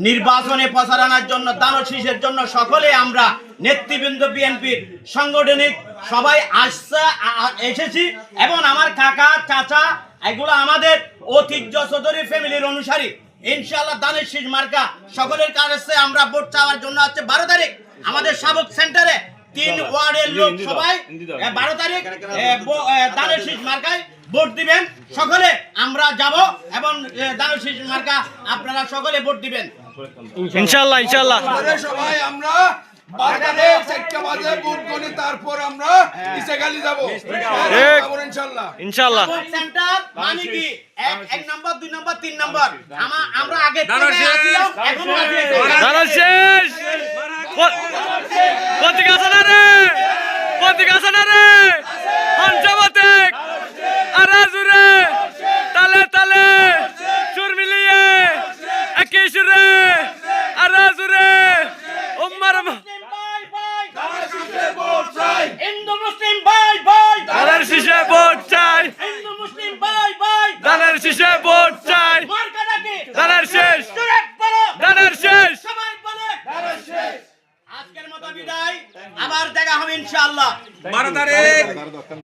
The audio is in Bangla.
নির্বাচনে প্রচারণার জন্য দানব শীষের জন্য সকলে আমরা নেতৃবৃন্দ বিএনপির সাংগঠনিক সবাই এসেছি এবং আমার কাকা চাচা এগুলো আমাদের ঐতিহ্য চৌধুরী ফ্যামিলির অনুসারী। ইনশাআল্লাহ দানের শীষ মার্কা সকলের কাছে আমরা ভোট চাওয়ার জন্য হচ্ছে 12 তারিখ আমাদের সাবেক সেন্টারে 3 ওয়ার্ডের লোক সবাই 12 তারিখ দানের শীষ মার্কায় ভোট দিবেন। সকলে আমরা যাব এবং দানের শীষ মার্কা আপনারা সকলে ভোট দিবেন ইনশাআল্লাহ। ইনশাআল্লাহ সবাই আমরা তারপর আমরা ইনশাআল্লাহ সেন্টার মানে কি 1 নম্বর 2 নম্বর 3 নম্বর আমরা আগে দানের শেষ প্রতীক আছে না রে, প্রতীক আছে না রে, হংসবতে আরাজুরে তালে তালে সুর মিলিয়ে একই সুরে আরাজুরে উম্মার হিন্দু মুসলিম ভাই ভাই দানের শীষে ভোট চাই, হিন্দু মুসলিম ভাই ভাই দানের শীষে ভোট চাই, মার্কা ডাকে দানের শেষ, জোরে বলো দানের শেষ। সবাই বলে দানের শেষ। আজকের মতো বিদায়, আবার দেখা হবে ইনশাআল্লাহ 12 তারিখ।